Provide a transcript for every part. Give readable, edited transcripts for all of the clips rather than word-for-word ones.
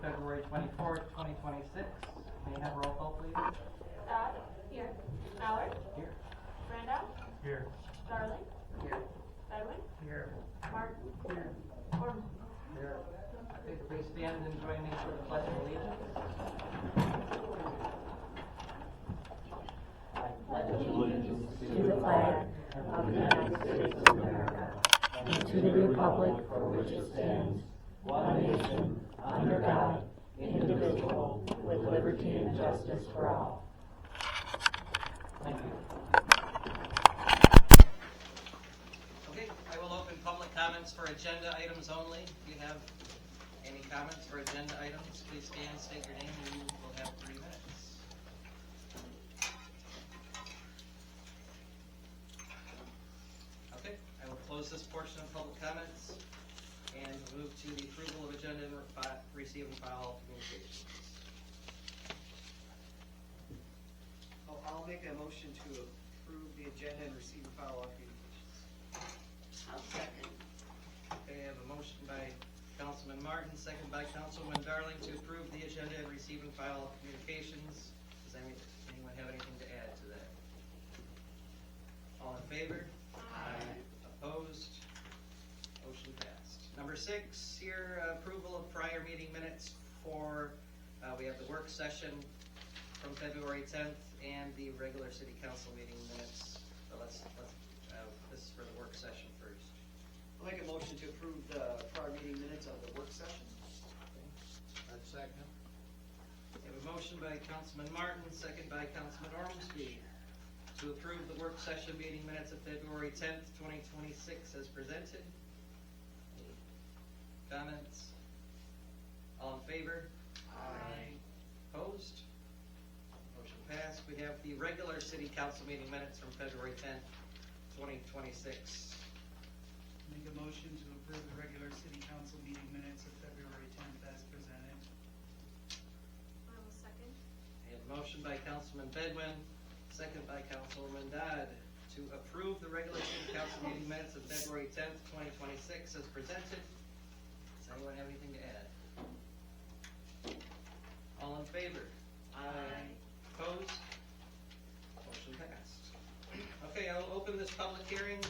February 24th, 2026. May I have roll call, please? Dodd? Here. Mallard? Here. Brandow? Here. Darling? Here. Bedwin? Here. Martin? Here. Orman? Here. Okay, please stand and join me for the Pledge of Allegiance. I pledge allegiance to the flag of the United States of America and to the republic for which it stands, one nation, under God, indivisible, with liberty and justice for all. Thank you. Okay, I will open public comments for agenda items only. If you have any comments for agenda items, please stand, state your name, and you will have 3 minutes. Okay, I will close this portion of public comments and move to the approval of agenda and receive and file all communications. I'll make a motion to approve the agenda and receive and file all communications. I'll second. Okay, I have a motion by Councilman Martin, second by Councilwoman Darling to approve the agenda and receive and file all communications. Does anyone have anything to add to that? All in favor? Aye. Opposed? Motion passed. Number 6, here, approval of prior meeting minutes for, we have the work session from February 10th and the regular city council meeting minutes. So let's this is for the work session first. I'll make a motion to approve the prior meeting minutes of the work session. I'd second. We have a motion by Councilman Martin, second by Councilman Ormsby, to approve the work session meeting minutes of February 10th, 2026 as presented. Any comments? All in favor? Aye. Opposed? Motion passed. We have the regular city council meeting minutes from February 10th, 2026. Make a motion to approve the regular city council meeting minutes of February 10th as presented. I will second. We have a motion by Councilman Bedwin, second by Councilwoman Dodd, to approve the regular city council meeting minutes of February 10th, 2026 as presented. Does anyone have anything to add? All in favor? Aye. Opposed? Motion passed. Okay, I will open this public hearing.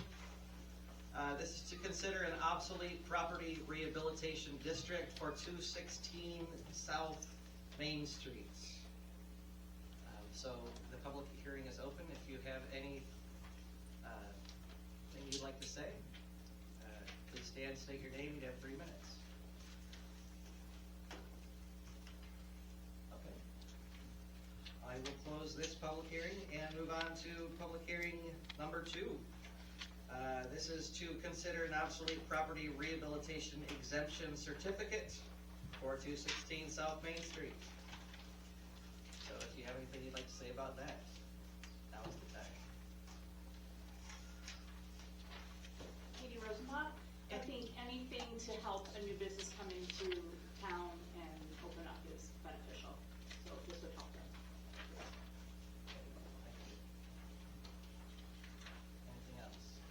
This is to consider an obsolete property rehabilitation district for 216 South Main Street. So the public hearing is open. If you have any thing you'd like to say, please stand, state your name. You have 3 minutes. Okay. I will close this public hearing and move on to public hearing number 2. This is to consider an obsolete property rehabilitation exemption certificate for 216 South Main Street. So if you have anything you'd like to say about that, now's the time. Katie Rosenbach. I think anything to help a new business come into town and open up is beneficial. So this would help them. Anything else?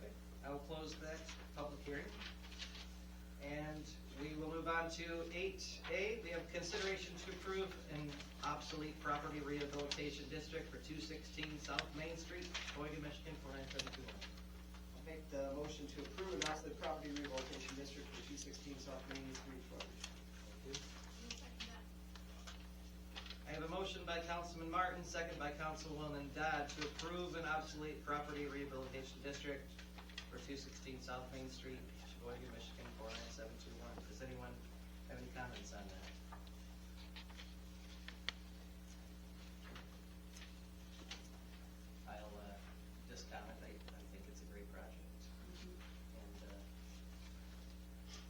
Okay, I will close that public hearing. And we will move on to 8A. We have consideration to approve an obsolete property rehabilitation district for 216 South Main Street, Cheboygan, Michigan, 49721. I'll make the motion to approve an obsolete property rehabilitation district for 216 South Main Street, Florida. I have a motion by Councilman Martin, second by Councilwoman Dodd to approve an obsolete property rehabilitation district for 216 South Main Street, Cheboygan, Michigan, 49721. Does anyone have any comments on that? I'll just comment. I think it's a great project.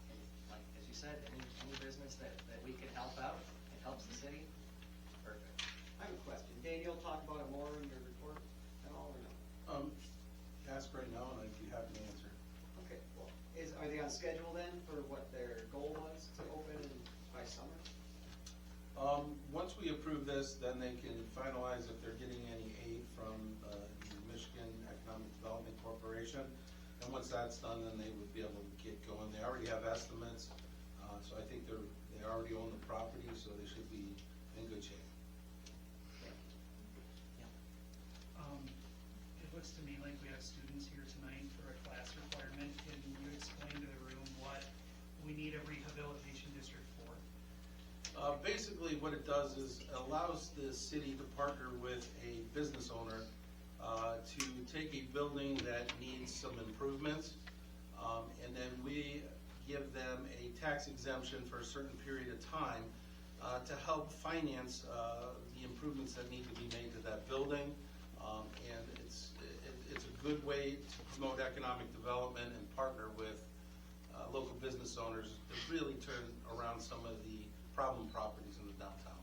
And like as you said, any business that we can help out, it helps the city. Perfect. I have a question. Dan, you'll talk about it more in your report at all, or no? Ask right now, and I'd be happy to answer. Okay, well, are they on schedule then for what their goal was to open by summer? Once we approve this, then they can finalize if they're getting any aid from the Michigan Economic Development Corporation. And once that's done, then they would be able to get going. They already have estimates already own the property, so they should be in good shape. It looks to me like we have students here tonight for a class requirement. Can you explain to the room what we need a rehabilitation district for? Basically, what it does is it allows the city to partner with a business owner to take a building that needs some improvements, and then we give them a tax exemption for a certain period of time to help finance the improvements that need to be made to that building. And it's a good way to promote economic development and partner with local business owners to really turn around some of the problem properties in the downtown.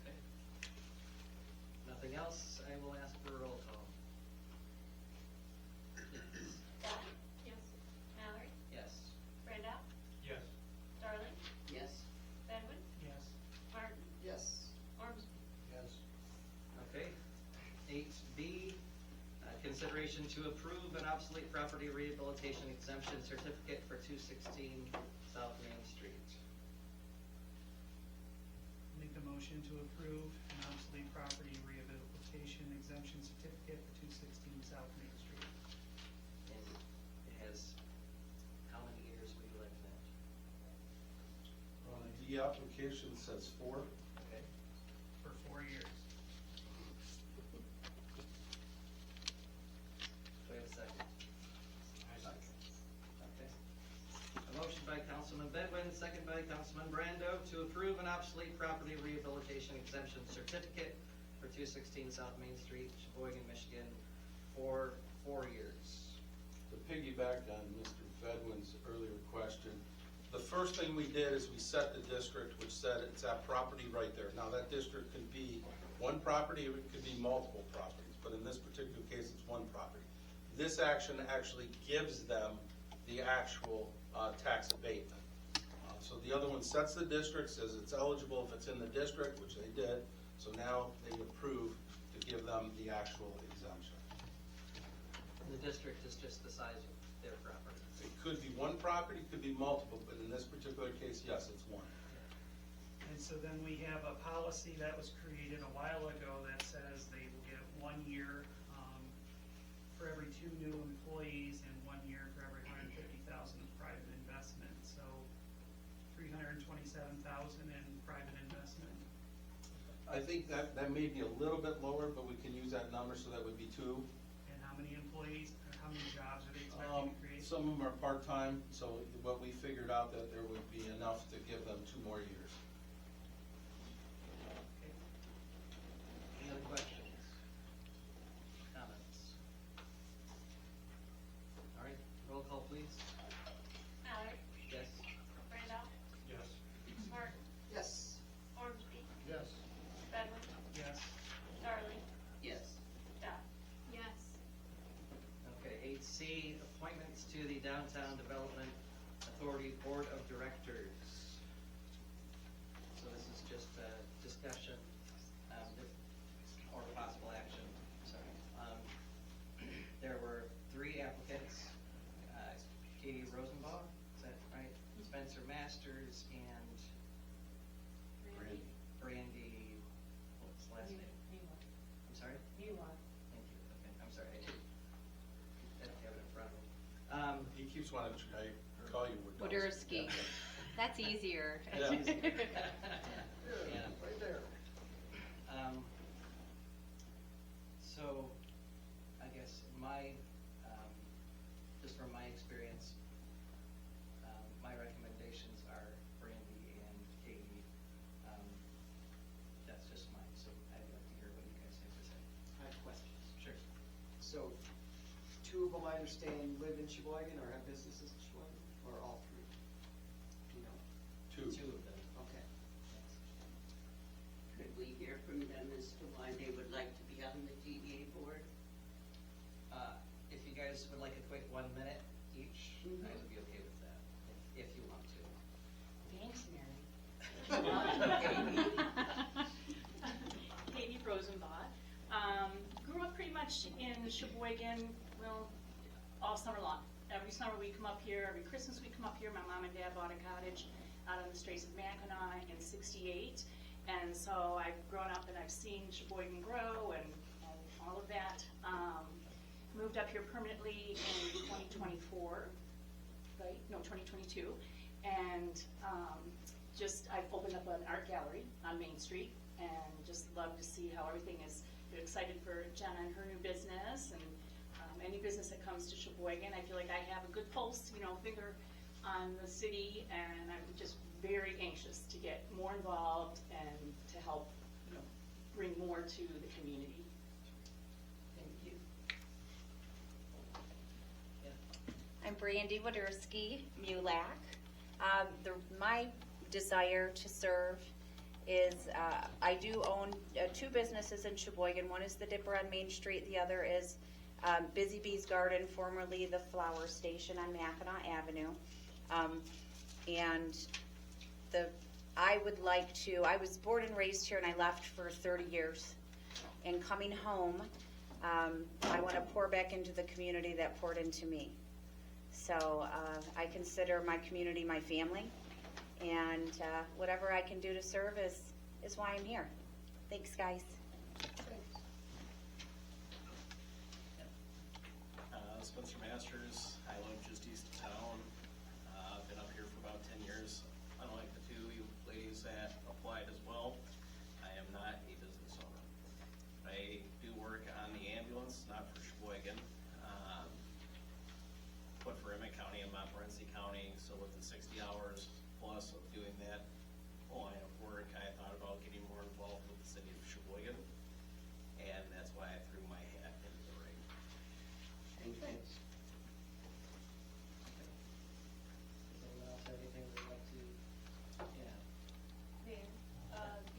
Okay. Nothing else, I will ask for a roll call. Scott? Yes. Mallory? Yes. Brenda? Yes. Darling? Yes. Bedwin? Yes. Martin? Yes. Ormsby? Yes. Okay. 8B, consideration to approve an obsolete property rehabilitation exemption certificate for 216 South Main Street. Make a motion to approve an obsolete property rehabilitation exemption certificate for 216 South Main Street. And it has, how many years will you like that? The application says 4. Okay. For 4 years. Do we have a second? Okay. A motion by Councilman Bedwin, second by Councilman Brando to approve an obsolete property rehabilitation exemption certificate for 216 South Main Street, Cheboygan, Michigan, for 4 years. To piggyback on Mr. Bedwin's earlier question, the first thing we did is we set the district, which said it's that property right there. Now, that district could be one property, or it could be multiple properties, but in this particular case, it's one property. This action actually gives them the actual tax abatement. So the other one sets the district, says it's eligible if it's in the district, which they did, so now they approve to give them the actual exemption. The district is just the size of their property. It could be one property, could be multiple, but in this particular case, yes, it's one. And so then we have a policy that was created a while ago that says they will get 1 year for every 2 new employees and 1 year for every 150,000 of private investment. So 327,000 in private investment. I think that may be a little bit lower, but we can use that number, so that would be 2. And how many employees, or how many jobs are they expecting to create? Some of them are part-time, so what we figured out that there would be enough to give them 2 more years. Okay. Any other questions? Comments? All right, roll call, please. Mallory? Yes. Brenda? Yes. Martin? Yes. Ormsby? Yes. Bedwin? Yes. Darling? Yes. Scott? Yes. Okay, 8C, appointments to the Downtown Development Authority Board of Directors. So this is just a discussion, or possible action, sorry. There were 3 applicants, Katie Rosenbaugh, is that right? Spencer Masters and Brandy, what's the last name? I'm sorry? Thank you, okay, I'm sorry, I don't have it in front of me. He keeps wanting to call you Wodarski. That's easier. Yeah. Yeah. Right there. So, I guess just from my experience, my recommendations are Brandy and Katie. That's just mine, so I'd like to hear what you guys have to say. I have questions. Sure. So, 2 of them, I understand, live in Cheboygan or have businesses in Cheboygan, or all 3? Do you know? 2. 2 of them. Okay. Could we hear from them as to why they would like to be on the DDA board? If you guys would like a quick 1 minute each, I would be okay with that, if you want to. Thanks, Mary. Katie Rosenbaugh. Grew up pretty much in Cheboygan, well, all summer long. every summer we come up here, every Christmas we come up here. My mom and dad bought a cottage out on the Straits of Mackinac in '68. And so I've grown up and I've seen Cheboygan grow and all of that. Moved up here permanently in 2024, right? No, 2022. And I've opened up an art gallery on Main Street and just love to see how everything is. Get excited for Jenna and her new business and any business that comes to Cheboygan. I feel like I have a good pulse, finger on the city, and I'm just very anxious to get more involved and to help, bring more to the community. Thank you. I'm Brandy Waderski, MULAC. My desire to serve is, I do own two businesses in Cheboygan. One is the Dipper on Main Street. The other is Busy Bee's Garden, formerly the Flower Station on Mackinac Avenue. I was born and raised here and I left for 30 years. And coming home, I want to pour back into the community that poured into me. So I consider my community my family, and whatever I can do to serve is why I'm here. Thanks, guys. Spencer Masters. I live just east of town. Been up here for about 10 years. Unlike the two you ladies that applied as well, I am not a business owner. I do work on the ambulance, not for Cheboygan, but for Emmett County and Montmorency County. So with the 60 hours plus of doing that line of work, I thought about getting more involved with the city of Cheboygan, and that's why I threw my hat into the ring. Thank you. Does anyone else have anything they'd like to? Yeah. Mayor,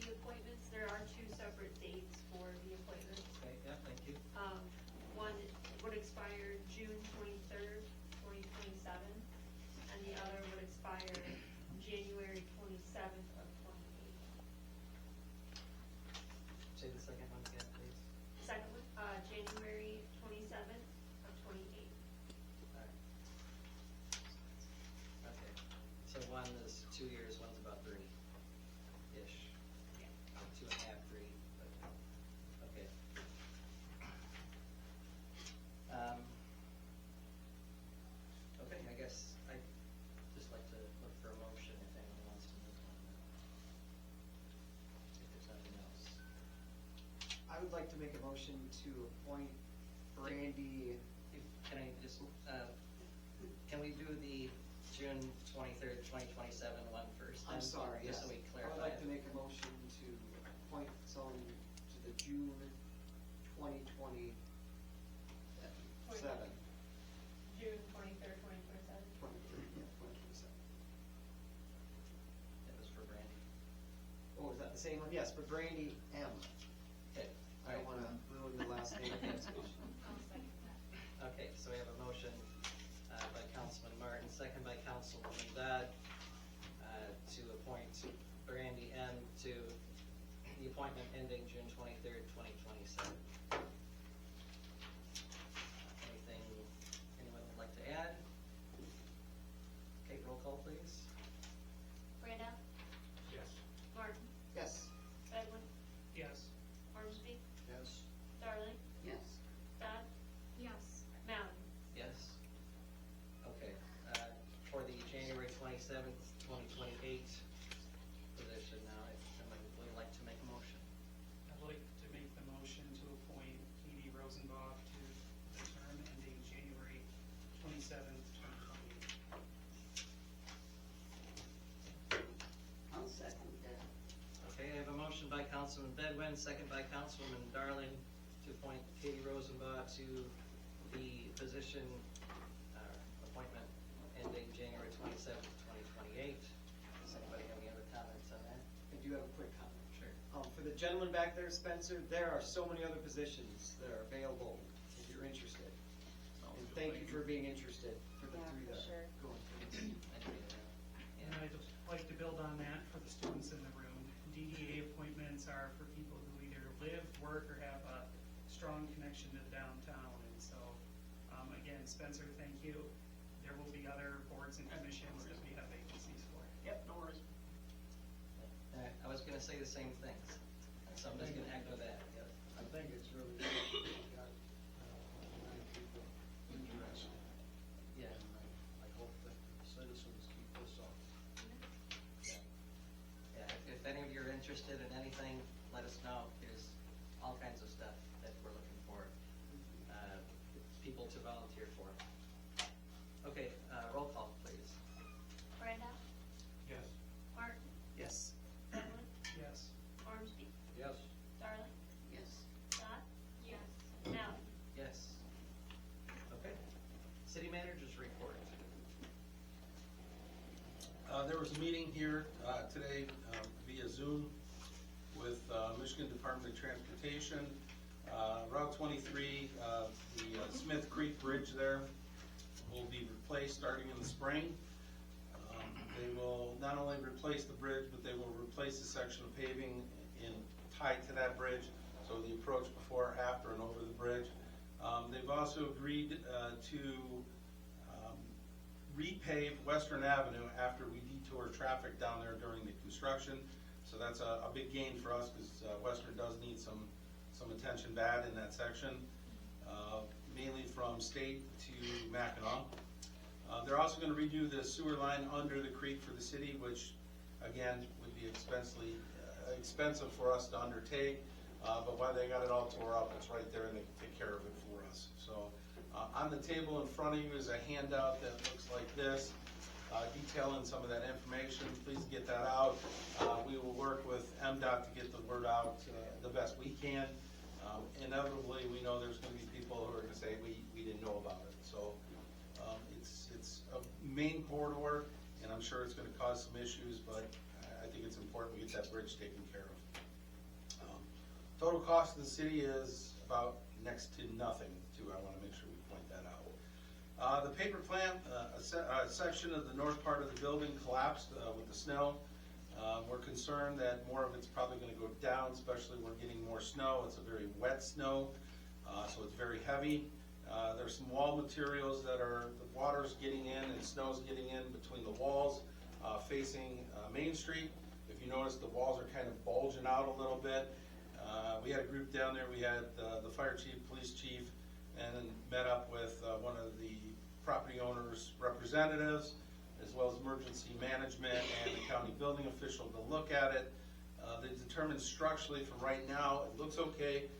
the appointments, there are two separate dates for the appointments. Okay, yeah, thank you. One would expire June 23rd, 2027, and the other would expire January 27th of 28. Say the second one again, please. Second one, January 27th of 28. Alright. Okay, so one is 2 years, one's about 3-ish. Yeah. 2.5, 3, but, okay. Okay, I guess I'd just like to look for a motion if anyone wants to move on now. If there's nothing else. I would like to make a motion to appoint Brandy. Can I just, can we do the June 23rd, 2027 one first? I'm then? sorry, yes. Just so we I clarify. would like to it. make a motion to appoint someone to the June 2027. June 23rd, 2027. 2027. That was for Brandy. Oh, is that the same one? Yes, but Brandy M. Okay, I don't wanna ruin the last name of the institution. I'll second that. Okay, so we have a motion by Councilman Martin, second by Councilwoman Dodd, to appoint Brandy M. to the appointment ending June 23rd, 2027. Anything anyone would like to add? Okay, roll call please. Branda? Yes. Martin? Yes. Bedwin? Yes. Ormsby? Yes. Darling? Yes. Dodd? Yes. Malin? Yes. Okay, for the January 27th, 2028 position now, if somebody would like to make a motion. I'd like to make the motion to appoint Katie Rosenbach to the term ending January 27th, 2028. I'll second that. Okay, I have a motion by Councilman Bedwin, second by Councilwoman Darling to appoint Katie Rosenbach to the position, appointment ending January 27th, 2028. Does anybody have any other comments on that? I do have a quick comment. Sure. For the gentleman back there, Spencer, there are so many other positions that are available if you're interested. And thank you for being interested for the Yeah, three for that sure. are going for this. And I'd just like to build on that for the students in the room. DDA appointments are for people who either live, work, or have a strong connection to downtown. And so, again, Spencer, thank you. the other boards and commissions that we have vacancies for. Yep, no worries. I was gonna say the same things, and somebody's gonna echo that, yep. I think it's really good. We've got many people interested. Yeah. And I hope that the citizens keep this up. Yeah, if any of you are interested in anything, let us know. There's all kinds of stuff that we're looking for, people to volunteer for. Okay, roll call, please. Brenda, Yes. Martin, Yes. Evelyn, Yes. Ormski, Yes. Darling, Yes. Scott. Yes. Allen. Yes. Okay. City managers report. There was a meeting here today via Zoom with Michigan Department of Transportation. Route 23, the Smith Creek Bridge there will be replaced starting in the spring. They will not only replace the bridge, but they will replace the section of paving tied to that bridge, so the approach before, after, and over the bridge. They've also agreed to repave Western Avenue after we detour traffic down there during the construction. So that's a big gain for us, because Western does need some attention bad in that section, mainly from State to Mackinac. They're also going to redo the sewer line under the creek for the city, which again would be expensive for us to undertake. But while they got it all tore up, it's right there and they can take care of it for us. So on the table in front of you is a handout that looks like this, detailing some of that information. Please get that out. We will work with MDOT to get the word out the best we can. Inevitably, we know there's going to be people who are going to say we didn't know about it. So it's a main corridor, and I'm sure it's going to cause some issues, but I think it's important we get that bridge taken care of. Total cost of the city is about next to nothing, too. I want to make sure we point that out. The paper plant, a section of the north part of the building collapsed with the snow. We're concerned that more of it's probably going to go down, especially we're getting more snow. It's a very wet snow, so it's very heavy. There's some wall materials that the water's getting in and snow's getting in between the walls facing Main Street. If you notice, the walls are kind of bulging out a little bit. We had a group down there. We had the fire chief, police chief, and met up with one of the property owners' representatives, as well as emergency management and the county building official to look at it. They determined structurally for right now, it looks okay,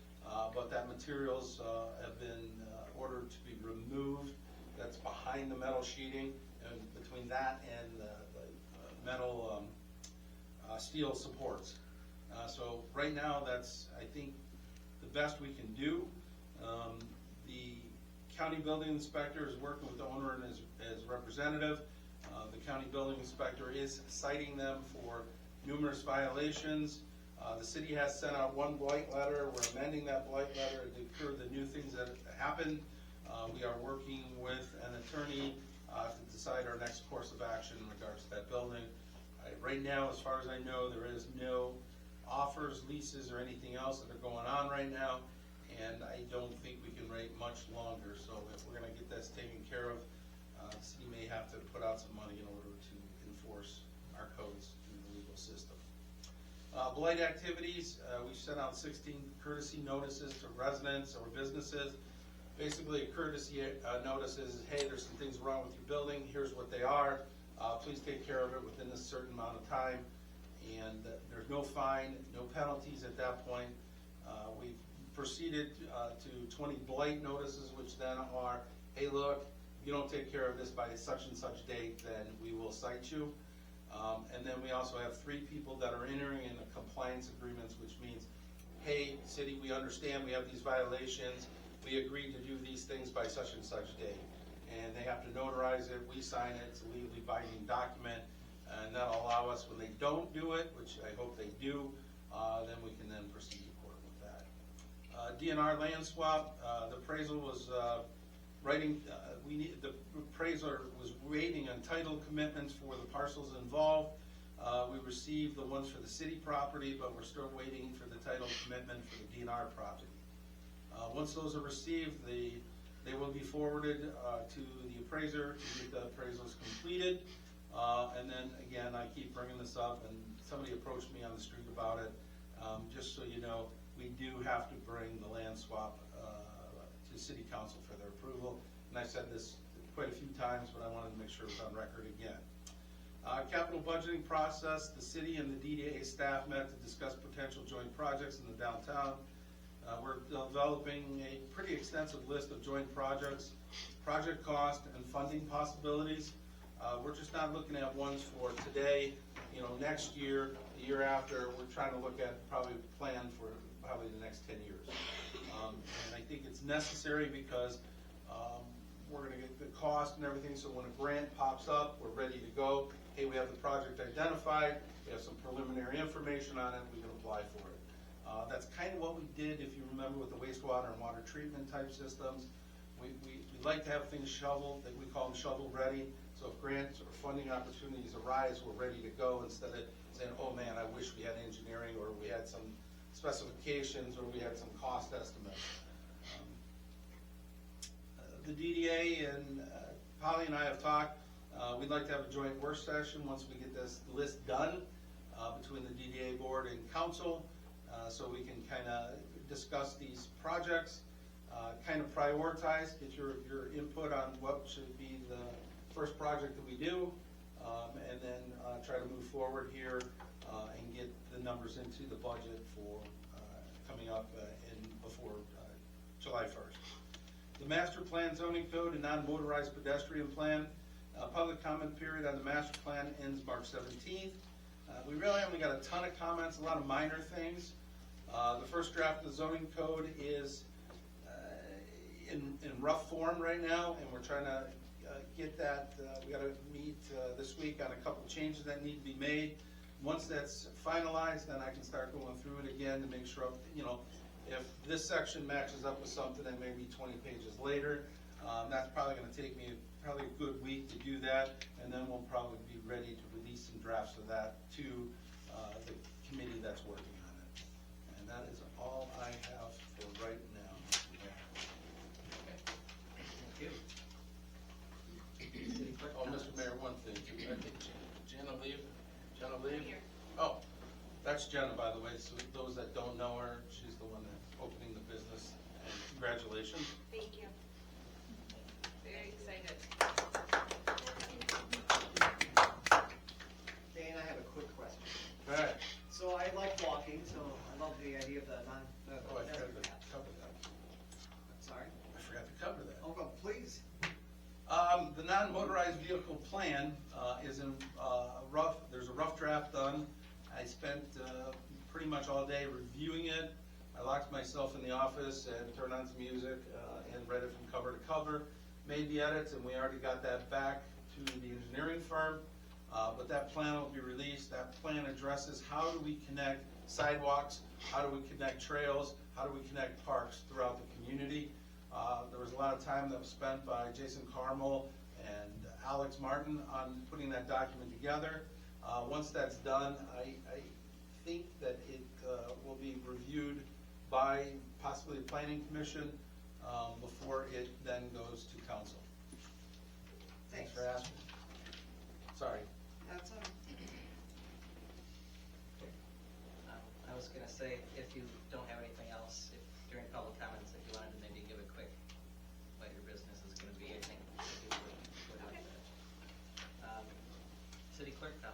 but that materials have been ordered to be removed. That's behind the metal sheeting, and between that and the metal steel supports. So right now, that's, I think, the best we can do. The county building inspector is working with the owner and his representative. The county building inspector is citing them for numerous violations. The city has sent out one blight letter. We're amending that blight letter to cure the new things that happened. We are working with an attorney to decide our next course of action in regards to that building. Right now, as far as I know, there is no offers, leases, or anything else that are going on right now, and I don't think we can wait much longer. So if we're going to get this taken care of, the city may have to put out some money in order to enforce our codes through the legal system. Blight activities, we've sent out 16 courtesy notices to residents or businesses. Basically, a courtesy notice is, hey, there's some things wrong with your building, here's what they are, please take care of it within a certain amount of time. And there's no fine, no penalties at that point. We've proceeded to 20 blight notices, which then are, hey, look, if you don't take care of this by such and such date, then we will cite you. And then we also have 3 people that are entering in a compliance agreements, which means, hey, city, we understand we have these violations. We agreed to do these things by such and such date. And they have to notarize it, we sign it, it's a legally binding document, and that'll allow us, when they don't do it, which I hope they do, then we can then proceed according with that. DNR land swap, the appraisal was the appraiser was waiting on title commitments for the parcels involved. We received the ones for the city property, but we're still waiting for the title commitment for the DNR property. Once those are received, the They will be forwarded to the appraiser to get the appraisals completed. And then again, I keep bringing this up, and somebody approached me on the street about it. Just so you know, we do have to bring the land swap to City Council for their approval. And I've said this quite a few times, but I wanted to make sure it was on record again. Capital budgeting process, the city and the DDA staff met to discuss potential joint projects in the downtown. We're developing a pretty extensive list of joint projects, project cost and funding possibilities. We're just not looking at ones for today, next year, the year after. We're trying to look at probably a plan for probably the next 10 years. And I think it's necessary because we're going to get the cost and everything, so when a grant pops up, we're ready to go. Hey, we have the project identified, we have some preliminary information on it, we can apply for it. That's kind of what we did, if you remember, with the wastewater and water treatment type systems. We like to have things shoveled, that we call them shovel ready, so if grants or funding opportunities arise, we're ready to go instead of saying, oh man, I wish we had engineering, or we had some specifications, or we had some cost estimates. The DDA and Polly and I have talked. We'd like to have a joint work session once we get this list done between the DDA board and council, so we can kind of discuss these projects, kind of prioritize, get your input on what should be the first project that we do, and then try to move forward here and get the numbers into the budget for coming up before July 1st. The master plan zoning code and non-motorized pedestrian plan. Public comment period on the master plan ends March 17th. We really only got a ton of comments, a lot of minor things. The first draft of the zoning code is in rough form right now, and we're trying to get that. We got to meet this week on a couple changes that need to be made. Once that's finalized, then I can start going through it again to make sure, if this section matches up with something that may be 20 pages later. That's probably going to take me probably a good week to do that, and then we'll probably be ready to release some drafts of that to the committee that's working on it. And that is all I have for right now. Thank you. City Clerk Oh, comments. Mr. Mayor, one thing too. I think Jenna leave. Here. Oh, that's Jenna, by the way. So those that don't know her, she's the one that's opening the business. And congratulations. Thank you. Very excited. Dan, I have a quick question. All right. So I like walking, so I love the idea of the Oh, I forgot to cover that. Sorry? I forgot to cover that. Oh, but please. The non-motorized vehicle plan is in there's a rough draft done. I spent pretty much all day reviewing it. I locked myself in the office and turned on some music and read it from cover to cover. Made the edits, and we already got that back to the engineering firm. But that plan will be released. That plan addresses how do we connect sidewalks, how do we connect trails, how do we connect parks throughout the community. There was a lot of time that was spent by Jason Carmel and Alex Martin on putting that document together. Once that's done, I think that it will be reviewed by possibly the Planning Commission before it then goes to council. Thanks for asking. Sorry. That's all right. I was going to say, if you don't have anything else, if during public comments, if you wanted to maybe give a quick what your business is going to be, I think people would like that. City Clerk comments.